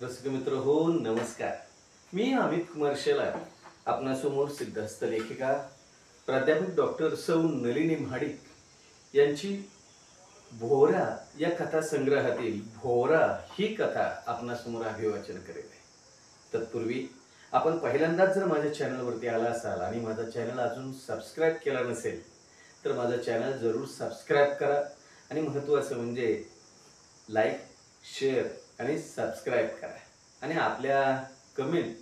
रसिक मित्र हो नमस्कार. मी अमित कुमार शेलार आपणासमोर सिद्धहस्त लेखिका प्राध्यापक डॉक्टर सौ नलिनी महाडिक यांची भोवरा या कथा संग्रहातील भोवरा ही कथा आपणासमोर अभिवाचन करेल आहे. तत्पूर्वी आपण पहिल्यांदाच जर माझ्या चॅनलवरती आला असाल आणि माझा चॅनल अजून सबस्क्राईब केला नसेल तर माझा चॅनल जरूर सबस्क्राईब करा आणि महत्त्वाचं म्हणजे लाईक, शेअर आणि सबस्क्राईब करा आणि आपल्या कमेंट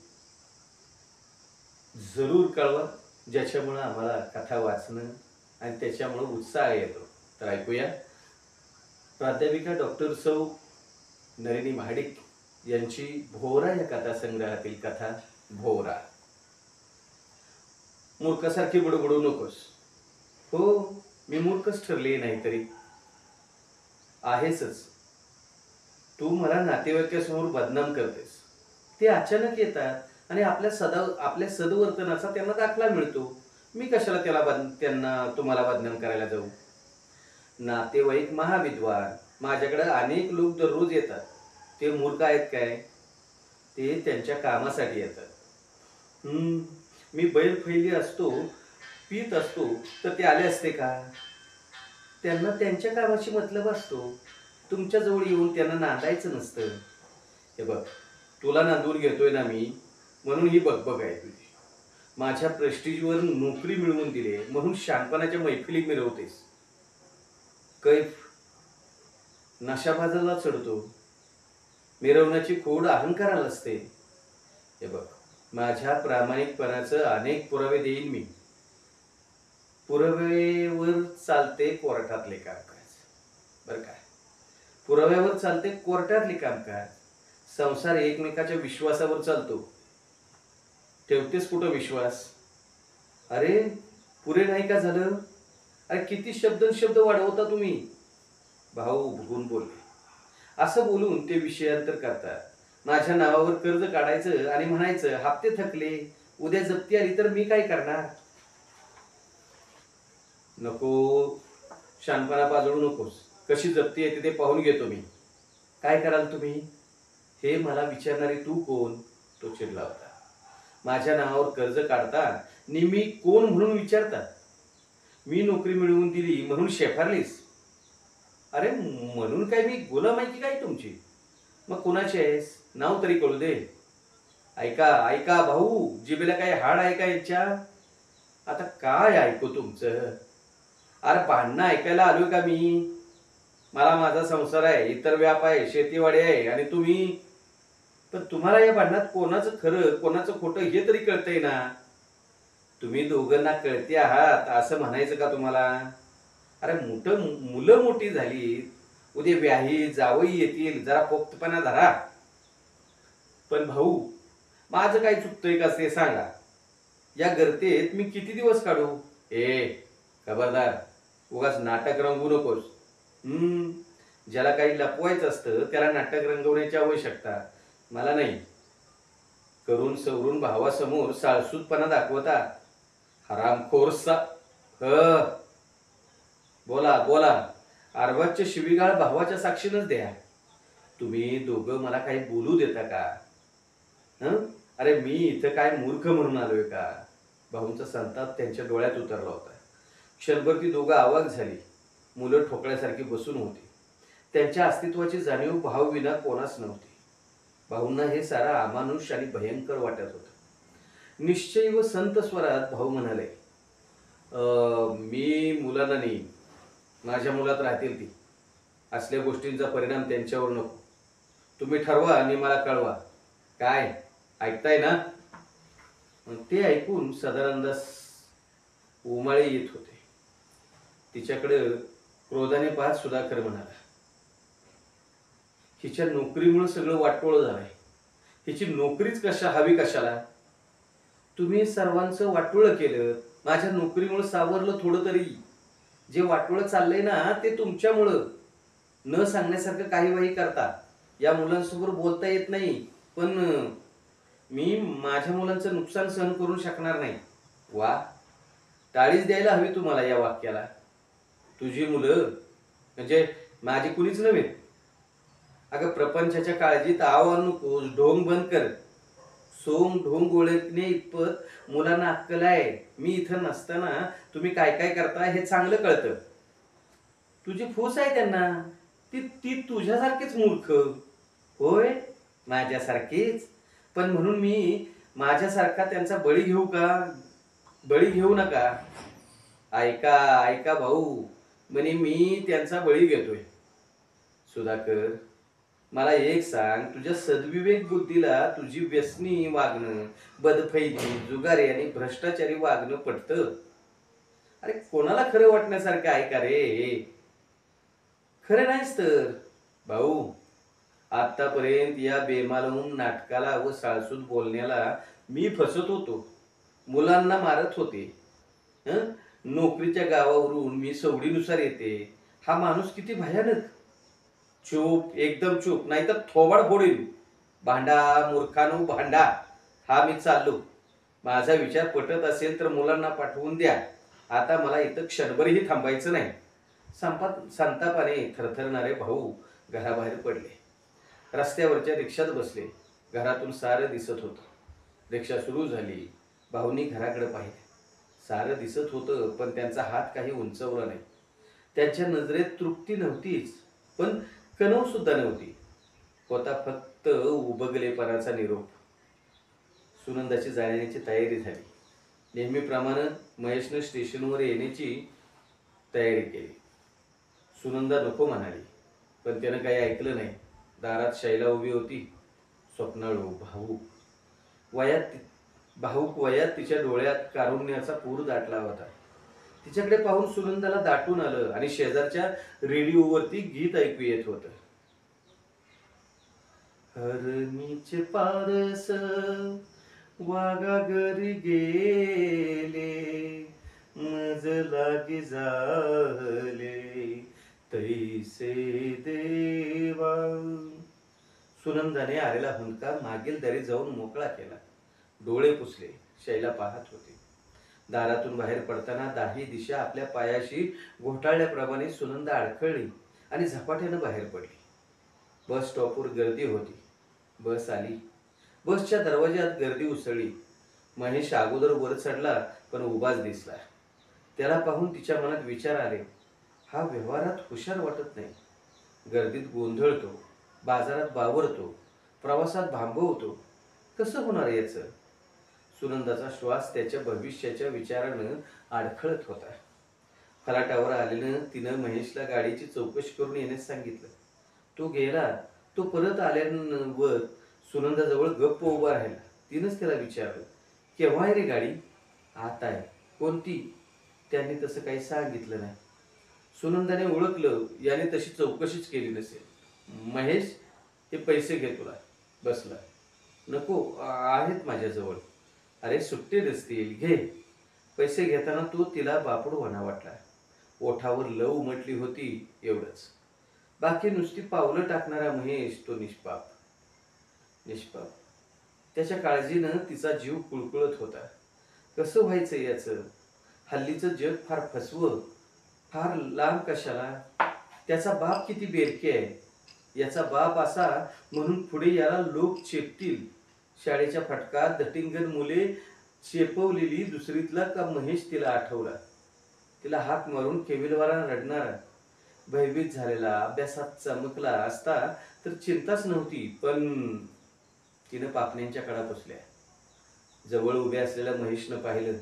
जरूर कळवा, ज्याच्यामुळे आम्हाला कथा वाचणं आणि त्याच्यामुळे उत्साह येतो. तर ऐकूया प्राध्यापिका डॉक्टर सौ नलिनी महाडिक यांची भोवरा या कथा संग्रहातील कथा भोवरा. मूर्खासारखी बुडबुडू नकोस. हो, मी मूर्खच ठरले नाही तरी आहेसच. तू मला नातेवाईकासमोर बदनाम करतेस. ते अचानक येतात आणि आपल्या सदवर्तनाचा त्यांना दाखला मिळतो. मी कशाला त्यांना तुम्हाला बदनाम करायला जाऊ. नातेवाईक महाविद्वान, माझ्याकडे अनेक लोक दररोज येतात. ते मूर्ख आहेत काय? ते त्यांच्या कामासाठी येतात. मी बैल फैली असतो, पीत असतो तर ते आले असते का? त्यांना त्यांच्या कामाशी मतलब असतो. तुमच्या जवळ येऊन त्यांना नांदायचं नसतं. हे बघ, तुला नांदून घेतोय ना मी, म्हणून ही बघबघ आहे तुझी. माझ्या प्रेस्टिजवर नोकरी मिळवून दिली म्हणून शहाणपणाच्या मैफिली मिरवतेस. कैफ नशाबाजाला चढतो. मिरवण्याची खोड अहंकाराला असते. हे बघ, माझ्या प्रामाणिकपणाचं अनेक पुरावे देईन मी. पुराव्यावर चालते कोर्टातले कामकाज. बरं काय, पुराव्यावर चालते कोर्टातले कामकाज. संसार एकमेकाच्या विश्वासावर चालतो. ठेवतेस कुठं विश्वास? अरे पुरे नाही का झालं? अरे किती शब्द वाढवता तुम्ही. भाऊ भुगून बोलले. असं बोलून ते विषयांतर करतात. माझ्या नावावर कर्ज काढायचं आणि म्हणायचं हप्ते थकले, उद्या जप्ती आली तर मी काय करणार. नको, शानपणा पाजळू नकोस. कशी जप्ती येते ते पाहून घेतो मी. काय कराल तुम्ही? हे मला विचारणारी तू कोण? तो चिडला होता. माझ्या नावावर कर्ज काढता नि मी कोण म्हणून विचारता. मी नोकरी मिळवून दिली म्हणून शेफारलीस. अरे म्हणून काय मी गुलाम आहे की काय तुमची? मग कुणाची आहेस? नाव तरी कळू दे. ऐका ऐका भाऊ, जिभेला काय हाड आहे का याच्या? आता काय ऐकू तुमचं? अरे भांडणं ऐकायला आलोय का मी? मला माझा संसार आहे, इतर व्याप आहे, शेतीवाडी आहे आणि तुम्ही. पण तुम्हाला या भांडणात कोणाचं खरं कोणाचं खोटं हे तरी कळतंय ना. तुम्ही दोघांना कळते आहात असं म्हणायचं का तुम्हाला? अरे मुलं मोठी झाली, उद्या व्याही जावई येतील, जरा पोक्तपणा धरा. पण भाऊ, माझं काय चुकतंय का ते सांगा. या गर्तेत मी किती दिवस काढू? खबरदार, उगाच नाटक रंगू नकोस. ज्याला काही लपवायचं असतं त्याला नाटक रंगवण्याची आवश्यकता मला नाही. करून सवरून भावासमोर साळसूदपणा दाखवता. हरामखोरसा. बोला बोला, अर्वाच्य शिवीगाळ भावाच्या साक्षीनच द्या. तुम्ही दोघं मला काही बोलू देता का? अरे मी इथं काय मूर्ख म्हणून आलोय का? भाऊंचा संताप त्यांच्या डोळ्यात उतरला होता. क्षणभर ती दोघं आवाक झाली. मुलं ठोकळ्यासारखी बसून होती. त्यांच्या अस्तित्वाची जाणीव भावविना कोणास नव्हती. भाऊंना हे सारा अमानुष आणि भयंकर वाटत होतं. निश्चय व संत स्वरात भाऊ म्हणाले, मी मुलांना नाही, माझ्या मुलात राहतील ती. असल्या गोष्टींचा परिणाम त्यांच्यावर नको. तुम्ही ठरवा आणि मला कळवा. काय ऐकताय ना? ते ऐकून सदानंदास उमाळे येत होते. तिच्याकडे क्रोधाने पाहत सुधाकर म्हणाला, हिच्या नोकरीमुळे सगळं वाटोळं झालंय. हिची नोकरीच कशाला? तुम्ही सर्वांचं वाटोळं केलं. माझ्या नोकरीमुळे सावरलं थोडं तरी. जे वाटोळं चाललंय ना ते तुमच्यामुळं. न सांगण्यासारखं काही वाही करता. या मुलांसमोर बोलता येत नाही, पण मी माझ्या मुलांचं नुकसान सहन करू शकणार नाही. वा, टाळीच द्यायला हवी तुम्हाला या वाक्याला. तुझी मुलं म्हणजे माझी कुणीच नव्हे. अगं प्रपंचाच्या काळजीत आव नकोस, ढोंग बंद कर. सोंग ढोंग ओळखणे इतपत मुलांना अक्कल आहे. मी इथं नसताना तुम्ही काय काय करता हे चांगलं कळतं. तुझी फूस आहे त्यांना, ती ती तुझ्यासारखीच मूर्ख. होय, माझ्यासारखीच. पण म्हणून मी माझ्यासारखा त्यांचा बळी घेऊ का? बळी घेऊ नका. ऐका ऐका भाऊ, म्हणे मी त्यांचा बळी घेतोय. सुधाकर, मला एक सांग, तुझ्या सद्विवेक बुद्धीला तुझी व्यसनी वागणं, बदफैली, जुगारी आणि भ्रष्टाचारी वागणं पटतं? अरे कोणाला खरं वाटण्यासारखं आहे का रे? खरं नाहीच तर. भाऊ, आतापर्यंत या बेमालूम नाटकाला व साळसूद बोलण्याला मी फसत होतो. मुलांना मारत होते. हं? नोकरीच्या गावावरून मी सवडीनुसार येते. हा माणूस किती भयानक. चूप, एकदम चूप, नाहीतर थोबाड फोडील. भांडा मूर्खानो भांडा. हा मी चाललो. माझा विचार पटत असेल तर मुलांना पाठवून द्या. आता मला इथं क्षणभरही थांबायचं नाही. संतापाने थरथरणारे भाऊ घराबाहेर पडले. रस्त्यावरच्या रिक्षात बसले. घरातून सारं दिसत होतं. रिक्षा सुरू झाली. भाऊंनी घराकडे पाहिले. सारं दिसत होतं, पण त्यांचा हात काही उंचवला नाही. त्यांच्या नजरेत तृप्ती नव्हतीच, पण कणव सुद्धा नव्हती. होता फक्त उबगलेपणाचा निरोप. सुनंदाची जाण्याची तयारी झाली. नेहमीप्रमाणे महेशनं स्टेशनवर येण्याची तयारी केली. सुनंदा नको म्हणाली, पण त्यानं काही ऐकलं नाही. दारात शैला उभी होती. स्वप्नाळू, भाऊक वयात तिच्या डोळ्यात कारुण्याचा पूर दाटला होता. तिच्याकडे पाहून सुनंदाला दाटून आलं आणि शेजारच्या रेडिओवरती गीत ऐकू येत होतं. हरणीचे पारस वागा घरी गेले, मज लागी झाले तैसे देवा. सुनंदाने आलेला हुंदका मागील दारी जाऊन मोकळा केला. डोळे पुसले. शैला पाहत होती. दारातून बाहेर पडताना दाही दिशा आपल्या पायाशी घोटाळल्याप्रमाणे सुनंदा अडखळली आणि झपाट्यानं बाहेर पडली. बस स्टॉपवर गर्दी होती. बस आली. बसच्या दरवाज्यात गर्दी उसळली. महेश अगोदर वर चढला, पण उभाच दिसला. त्याला पाहून तिच्या मनात विचार आले. हा व्यवहारात हुशार वाटत नाही. गर्दीत गोंधळतो, बाजारात बावरतो, प्रवासात भांबवतो. कसं होणार याचं? सुनंदाचा श्वास त्याच्या भविष्याच्या विचारानं अडखळत होता. फलाटावर आलेनं तिनं महेशला गाडीची चौकशी करून येण्यास सांगितलं. तो गेला. तो परत आल्यावर सुनंदाजवळ गप्प उभा राहिला. तिनंच त्याला विचारलं, केव्हा आहे रे गाडी? आत आहे. कोणती? त्यांनी तसं काही सांगितलं नाही. सुनंदाने ओळखलं, याने तशी चौकशीच केली नसेल. महेश, हे पैसे घे तुला. बसला. नको, आहेत माझ्याजवळ. अरे सुट्टे नसतील, घे. पैसे घेताना तो तिला बापडूवाना वाटला. ओठावर लव उमटली होती, एवढंच. बाकी नुसती पावलं टाकणारा महेश तो निष्पाप. त्याच्या काळजीनं तिचा जीव कुळकुळत होता. कसं व्हायचं याचं? हल्लीचं जग फार फसवं. फार लांब कशाला? त्याचा बाप किती बेरके आहे. याचा बाप असा म्हणून पुढे याला लोक चेपतील. शाळेच्या फटकात धटिंगण मुले चेपवलेली दुसरीतला का महेश तिला आठवला. तिला हाक मारून केविलवारा रडणारा. भयभीत झालेला, अभ्यासात चमकला असता तर चिंताच नव्हती. पण तिनं पापण्यांच्या कडा पुसल्या. जवळ उभ्या असलेल्या महेशनं पाहिलं.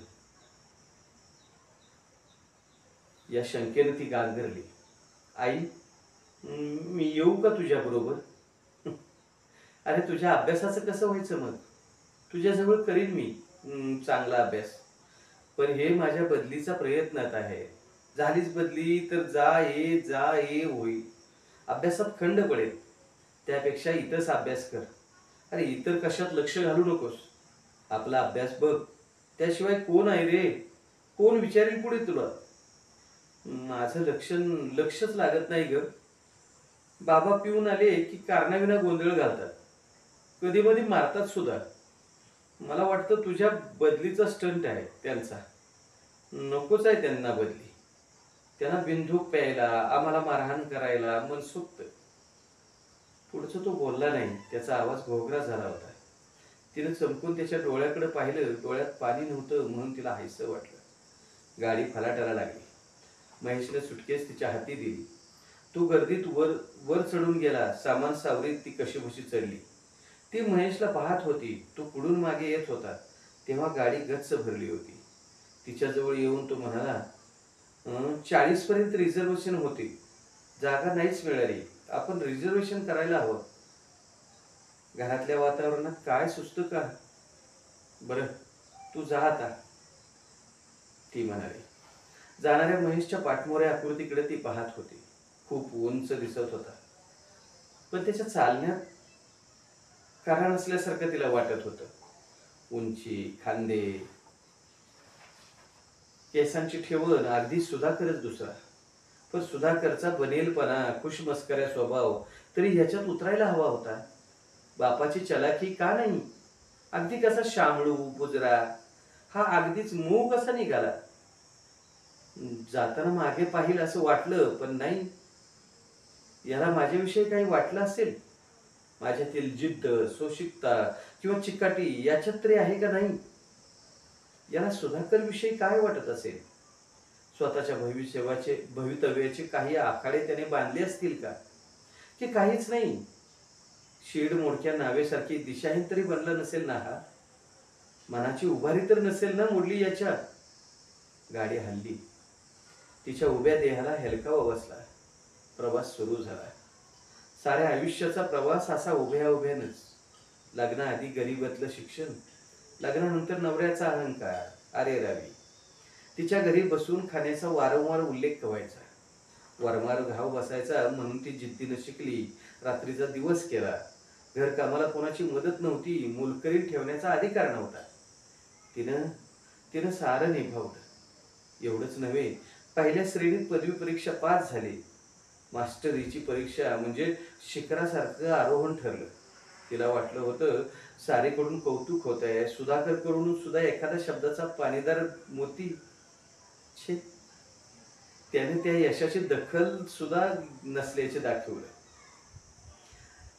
या शंकेनं ती गांगरली. आई, मी येऊ का तुझ्या बरोबर? अरे तुझ्या अभ्यासाचं कसं व्हायचं मग? तुझ्याजवळ करीन मी चांगला अभ्यास. पण हे माझ्या बदलीचा प्रयत्नात आहे. झालीच बदली तर जा ये होईल. अभ्यासात खंड पडेल. त्यापेक्षा इथंच अभ्यास कर. अरे इतर कशात लक्ष घालू नकोस. आपला अभ्यास बघ. त्याशिवाय कोण आहे रे? कोण विचारेल पुढे तुला? माझं लक्षच लागत नाही ग. बाबा पिऊन आले की कारणाविना गोंधळ घालतात. कधी मधी मारतात सुद्धा. मला वाटतं तुझ्या बदलीचा स्टंट आहे त्यांचा. नकोच आहे त्यांना बदली. त्यांना बिंदूक प्यायला, आम्हाला मारहाण करायला मनसोक्त. पुढचं तो बोलला नाही. त्याचा आवाज घोगरा झाला होता. तिनं चमकून त्याच्या डोळ्याकडे पाहिलं. डोळ्यात पाणी नव्हतं म्हणून तिला हायसं वाटलं. गाडी फलाटाला लागली. महेशने सुटकेस तिच्या हाती दिली. तो गर्दीत वर वर चढून गेला. सामान सावरीत ती कशीबशी चढली. ती महेशला पाहत होती. तो पुढून मागे येत होता. तेव्हा गाडी गच्च भरली होती. तिच्याजवळ येऊन तो म्हणाला, 40 पर्यंत रिझर्वेशन होती. जागा नाहीच मिळाली. आपण रिझर्वेशन करायला हवं. घरातल्या वातावरणात काय सुचतं का? बरं, तू जा आता, ती म्हणाली. जाणाऱ्या महेशच्या पाठमोऱ्या आकृतीकडे ती पाहत होती. खूप उंच दिसत होता, पण त्याच्या चालण्यात कारण असल्यासारखं तिला वाटत होतं. उंची, खांदे, केसांची ठेवण अगदी सुधाकरच दुसरा. पण सुधाकरचा बनेलपणा, खुशमस्कऱ्या स्वभाव तरी ह्याच्यात उतरायला हवा होता. बापाची चलाकी का नाही? अगदी कसा शामळू बुजरा, हा अगदीच मूग कसा निघाला. जाताना मागे पाहिलं असं वाटलं, पण नाही. याला माझ्याविषयी काही वाटलं असेल? माझ्यातील जिद्द, सोशिकता किंवा चिकाटी याच्यात तरी आहे का नाही? याला सुधाकर विषयी काय वाटत असेल? स्वतःच्या भवितव्याचे काही आखाडे त्याने बांधले असतील का? की काहीच नाही? शीड मोडक्या नावेसारखी दिशाहीन तरी बनला नसेल ना हा? मनाची उभारी तर नसेल ना मोडली याच्या? गाडी हल्ली. तिच्या उभ्या देहाला हेलकावा बसला. प्रवास सुरू झाला. साऱ्या आयुष्याचा प्रवास असा उभ्या उभ्यानच. लग्नाआधी गरिबातलं शिक्षण, लग्नानंतर नवऱ्याचा अहंकार, अरे रावी. तिच्या घरी बसून खाण्याचा वारंवार उल्लेख व्हायचा. वारंवार घाव बसायचा म्हणून ती जिद्दीनं शिकली. रात्रीचा दिवस केला. घरकामाला कोणाची मदत नव्हती. मोलकरीण ठेवण्याचा अधिकार नव्हता. तिनं सारं निभावलं. एवढंच नव्हे, पहिल्या श्रेणीत पदवी परीक्षा पास झाली. मास्टरीची परीक्षा म्हणजे शिखरासारखं आरोहण ठरलं. तिला वाटलं होतं सारेकडून कौतुक होत आहे. सुधाकर कडून सुद्धा एखाद्या शब्दाचा पाणीदार मोती. छे, त्याने त्या यशाची दखल सुद्धा नसल्याचे दाखवलं.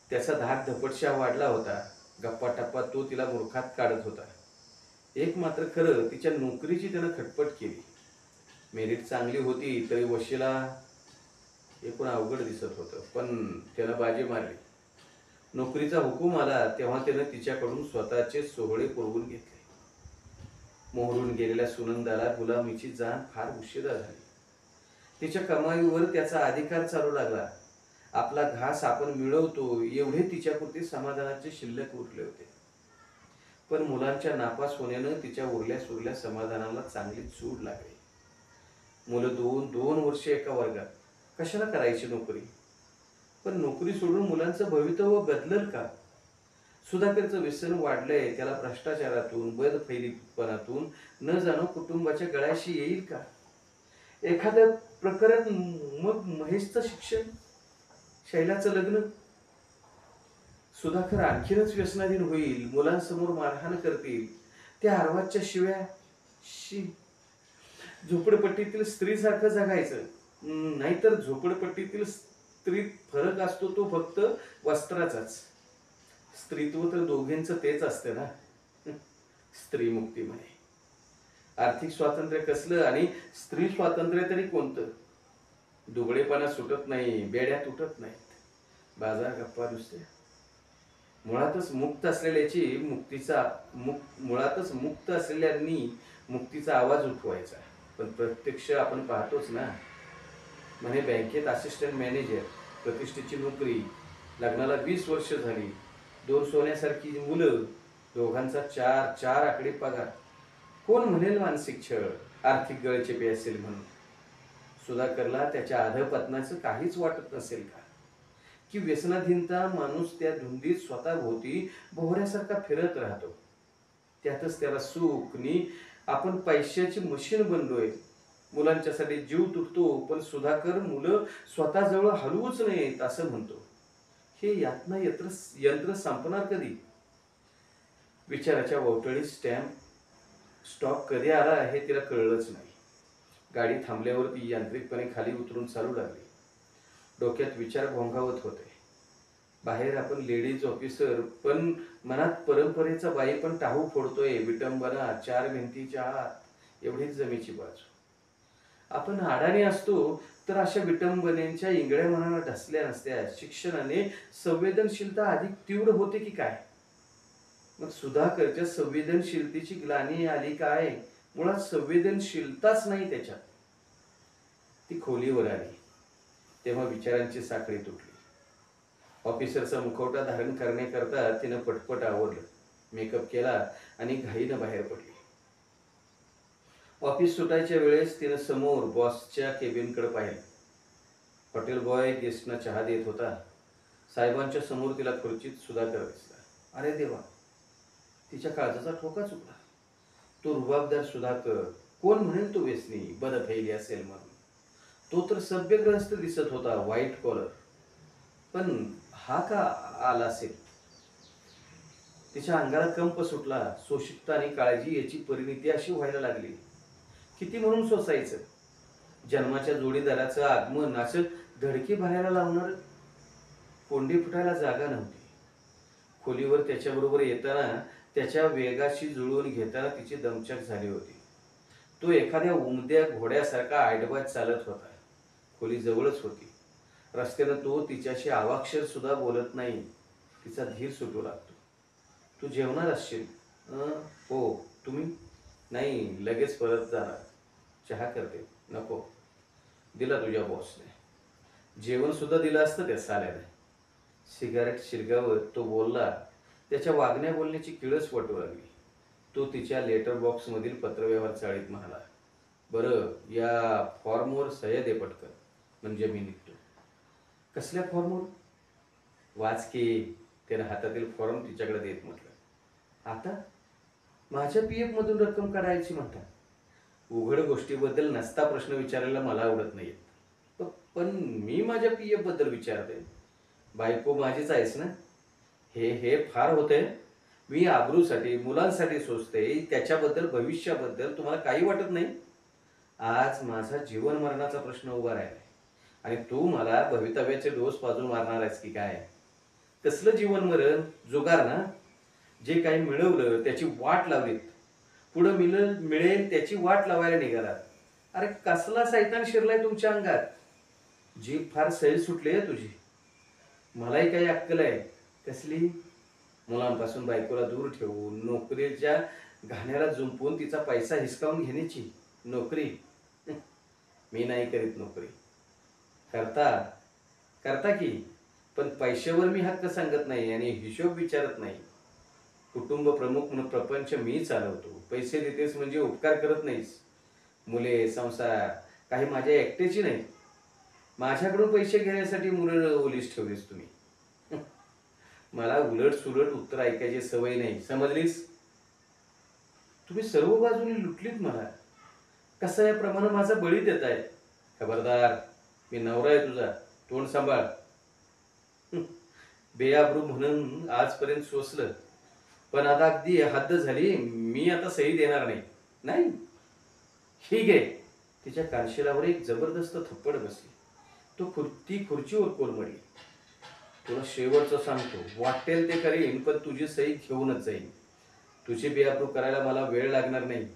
त्याचा धाक धपटशा वाढला होता. गप्पा टप्पा तो तिला मूर्खात काढत होता. एक मात्र खरं, तिच्या नोकरीची त्यानं खटपट केली. मेरिट चांगली होती तरी वशिला एकूण अवघड दिसत होतं, पण त्यानं बाजी मारली. नोकरीचा हुकूम आला तेव्हा त्यानं तिच्याकडून स्वतःचे सोहळे पुरवून घेतले. मोहरून गेलेल्या सुनंदाला गुलामीची जाण फार उशिरा झाली. तिच्या कमाईवर त्याचा अधिकार चालू लागला. आपला घास आपण मिळवतो एवढे तिच्यापुरते समाधानाचे शिल्लक उरले होते. पण मुलांच्या नापास होण्यानं तिच्या उरल्या सुरल्या समाधानाला चांगली चूड लागली. मुलं दोन वर्ष एका वर्गात, कशाला करायची नोकरी? पण नोकरी सोडून मुलांचं भवितव्य बदलल का? सुधाकरचं व्यसन वाढलंय. त्याला भ्रष्टाचारातून, बदफैलीपणातून न जाणं कुटुंबाच्या गळ्याशी येईल का? एखादं प्रकरण, मग महेशचं शिक्षण, शैलाचं लग्न. सुधाकर आणखीनच व्यसनाधीन होईल. मुलांसमोर मारहाण करतील. त्या आरवाच्या शिव्या. शी, झोपडपट्टीतील स्त्रीसारखं जगायचं. नाहीतर झोपडपट्टीतील स्त्रीत फरक असतो तो फक्त वस्त्राचाच. स्त्रीत्व तर दोघींचं तेच असतं ना. स्त्री मुक्ती म्हणे. आर्थिक स्वातंत्र्य कसलं आणि स्त्री स्वातंत्र्य तरी कोणतं? दुबळेपणा सुटत नाही, बेड्या तुटत नाहीत, बाजार गप्पा नुसत्या. मुळातच मुक्त असलेल्यांनी मुक्तीचा आवाज उठवायचा. पण प्रत्यक्ष आपण पाहतोच ना. म्हणे बँकेत असिस्टंट मॅनेजर, प्रतिष्ठेची नोकरी, लग्नाला 20 वर्ष झाली, 2 सोन्यासारखी मुलं, दोघांचा 4 आकडे पगार. कोण म्हणेल मानसिक छळ, आर्थिक गळचेपी असेल म्हणून? सुधाकरला त्याच्या अधपतनाचं काहीच वाटत नसेल का? की व्यसनाधीनता माणूस त्या धुंदीत स्वतःभोवती भोवऱ्यासारखा फिरत राहतो. त्यातच त्याला सुख नि आपण पैशाची मशीन बनलोय. मुलांच्यासाठी जीव तुटतो, पण सुधाकर मुलं स्वतःजवळ हलवूच नयेत असं म्हणतो. हे यातना यंत्र संपणार कधी? विचाराच्या वोवटळीत स्टॉप कधी आला हे तिला कळलंच नाही. गाडी थांबल्यावर ती यांत्रिकपणे खाली उतरून चालू लागली. डोक्यात विचार घोंघावत होते. बाहेर आपण लेडीज ऑफिसर, पण मनात परंपरेचा बाई पण टाहू फोडतोय. विटंबना, चार भिंतीच्या आत, एवढीच जमेची बाजू. आपण अडाणी असतो तर अशा विटंबनेच्या इंगळ्या मनाला ढसल्या नसत्या. शिक्षणाने संवेदनशीलता अधिक तीव्र होते की काय? मग सुधाकरच्या संवेदनशीलतेची ग्लानी आली काय? मुळात संवेदनशीलताच नाही त्याच्यात. ती खोलीवर आली तेव्हा विचारांची साखळी तुटली. ऑफिसरचा मुखवटा धारण करण्याकरता तिनं पटपट आवरलं, मेकअप केला आणि घाईनं बाहेर पडली. ऑफिस सुटायच्या वेळेस तिनं समोर बॉसच्या केबिनकडे पाहिलं. हॉटेल बॉय गेस्टना चहा देत होता. साहेबांच्या समोर तिला खुर्चीत सुधाकर दिसला. अरे देवा, तिच्या काळजाचा ठोका चुकला. तो रुबाबदार सुधाकर, कोण म्हणेल तो व्यसनी, बदफैली असेल म्हणून. तो तर सभ्यग्रस्त दिसत होता, व्हाईट कॉलर. पण हा का आला असेल? तिच्या अंगाला कंप सुटला. सोशिकता आणि काळजी याची परिणिती अशी व्हायला लागली. किती म्हणून सोसायचं? जन्माच्या जोडीदाराचं आगमन असं धडकी भरायला लावणार. कोंडी फुटायला जागा नव्हती. खोलीवर त्याच्याबरोबर येताना त्याच्या वेगाशी जुळवून घेताना तिची दमछाक झाली होती. तो एखाद्या उमद्या घोड्यासारखा आडवाच चालत होता. खोली जवळच होती. रस्त्यानं तो तिच्याशी आवाक्षर सुद्धा बोलत नाही. तिचा धीर सुटू लागतो. तू जेवणार असशील? हो. तुम्ही? नाही, लगेच परत जाणार. चहा करते. नको. दिला तुझ्या बॉसने. जेवण सुद्धा दिलं असतं त्या साल्याने. सिगारेट शिरगावत तो बोलला. त्याच्या वागण्या बोलण्याची किळस वाटू लागली. तो तिच्या लेटर बॉक्समधील पत्रव्यवहार चाळीत म्हणाला, बरं, या फॉर्मवर सह्या दे पटकन, म्हणजे मी निघतो. कसल्या फॉर्मवर? वाच की. त्यानं हातातील फॉर्म तिच्याकडे देत म्हटलं. आता माझ्या पीएफ मधून रक्कम काढायची म्हणता? उघड गोष्टीबद्दल नसता प्रश्न विचारायला मला आवडत नाही. पण मी माझ्या पीएफ बद्दल विचारते. बायको माझीच आहेस ना? हे फार होतंय. मी आबरूसाठी, मुलांसाठी सोचते. त्याच्याबद्दल, भविष्याबद्दल तुम्हाला काही वाटत नाही? आज माझा जीवन मरणाचा प्रश्न उभा राहिलाय आणि तू मला भवितव्याचे डोस पाजून मारणार आहेस की काय? कसलं जीवन मरण? जुगार ना? जे काही मिळवलं त्याची वाट लावलीत, पुढं मिळेल त्याची वाट लावायला निघालात. अरे कसला सैतान शिरलाय तुमच्या अंगात? जीभ फार सैल सुटली आहे तुझी. मलाही काही अक्कल आहे. कसली? मुलांपासून बायकोला दूर ठेवून, नोकरीच्या घाण्याला जुंपून तिचा पैसा हिसकावून घेण्याची नोकरी. मी नाही करीत नोकरी. करता की, पण पैशावर मी हक्क सांगत नाही आणि हिशोब विचारत नाही. कुटुंब प्रमुख म्हणून प्रपंच मी चालवतो. पैसे देतेस म्हणजे उपकार करत नाहीस. मुले, संसार काही माझ्या एकट्याची नाही. माझ्याकडून पैसे घेण्यासाठी मुलं ओलीस ठेवलीस तुम्ही. मला उलट सुलट उत्तर ऐकायची सवय नाही, समजलीस? तुम्ही सर्व बाजूने लुटलीत मला. कसा याप्रमाणे माझा बळी देताय? खबरदार, मी नवरा आहे तुझा. तोंड सांभाळ. बेआबरू म्हणून आजपर्यंत सोसलं, पण आता अगदी हद्द झाली. मी आता सही देणार नाही. नाही? ठीक आहे. तिच्या कानशिलावर एक जबरदस्त थप्पड बसली. ती खुर्चीवर कोलमडली. तुला शेवटचं सांगतो, वाटेल ते करीन, पण तुझी सही घेऊनच जाईन. तुझी बेआबरू करायला मला वेळ लागणार नाही.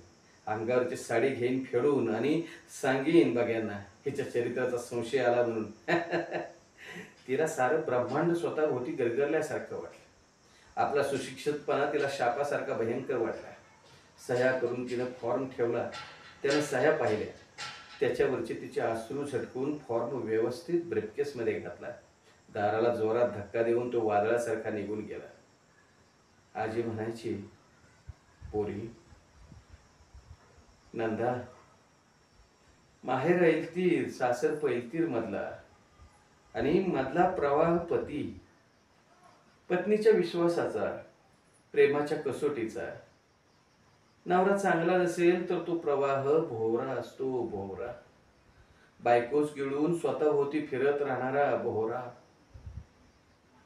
अंगावरची साडी घेईन फेडून आणि सांगेन बघ्यांना हिच्या चरित्राचा संशय आला म्हणून. तिला सारं ब्रह्मांड स्वतःभोवती गरगरल्यासारखं वाटलं. आपला सुशिक्षितपणा तिला शापासारखा भयंकर वाटला. सह्या करून तिनं फॉर्म ठेवला. त्यानं सह्या पाहिल्या. त्याच्यावरचे तिचे अश्रू झटकून फॉर्म व्यवस्थित ब्रीफकेसमध्ये घातला. दाराला जोरात धक्का देऊन तो वादळासारखा निघून गेला. आजी म्हणायची, पोरी, नंदा, माहेर ऐलतीर, सासर पैलतीर मधला आणि मधला प्रवाह पती. पत्नीच्या विश्वासाचा, प्रेमाच्या कसोटीचा. नवरा चांगला नसेल तर तो प्रवाह भोवरा असतो, भोवरा. बायकोस गिळून स्वतःभोवती फिरत राहणारा भोवरा.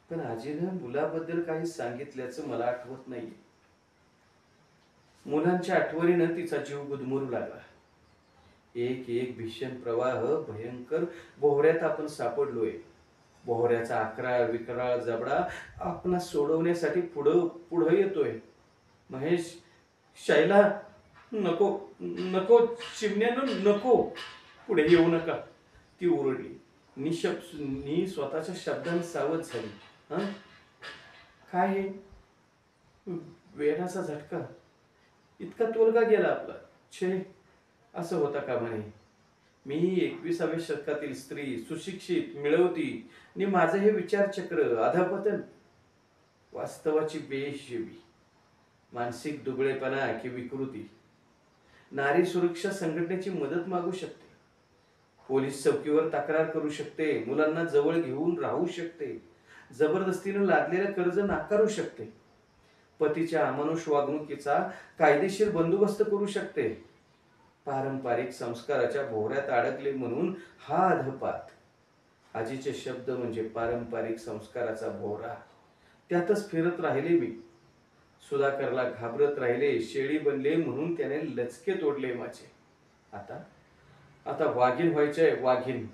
पण आजीनं मुलाबद्दल काही सांगितल्याचं मला आठवत नाही. मुलांच्या आठवणीनं तिचा जीव गुदमरू लागला. एक एक भीषण प्रवाह, भयंकर भोवऱ्यात आपण सापडलोय. बोहऱ्याचा अकरा विकराळ जबडा आपणा सोडवण्यासाठी पुढं पुढं येतोय. महेश, शैला, नको नको चिमण्यानं नको, पुढे येऊ नका, ती ओरडली. मी स्वतःच्या शब्दांनी सावध झाली. हं, काय हे? वेडाचा झटका, इतका तोलगा गेला आपला. छे, असं होता का म्हणे. मी 21व्या शतकातील स्त्री, सुशिक्षित, मिळवती, आणि माझं हे विचारचक्र अधपतन. वास्तवाची बेहिशेबी, मानसिक दुबळेपणा की विकृती. नारी सुरक्षा संघटनेची मदत मागू शकते, पोलीस चौकीवर तक्रार करू शकते, मुलांना जवळ घेऊन राहू शकते, जबरदस्तीने लादलेलं कर्ज नाकारू शकते, पतीच्या अमानुष वागणुकीचा कायदेशीर बंदोबस्त करू शकते. पारंपरिक संस्काराच्या भोवऱ्यात अडकले म्हणून हा अधपात. आजीचे शब्द म्हणजे पारंपरिक संस्काराचा भोवरा. त्यातच फिरत राहिले मी. सुधाकरला घाबरत राहिले, शेळी बनले म्हणून त्याने लचके तोडले माझे. आता आता वाघीण व्हायचंय, वाघीण.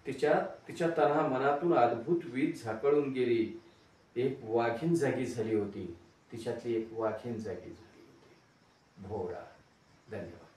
तिच्या तन्हा मनातून अद्भुत वीज झाकळून गेली. एक वाघीण जागी झाली होती, तिच्यातली एक वाघीण जागी झाली होती. भोवरा. धन्यवाद.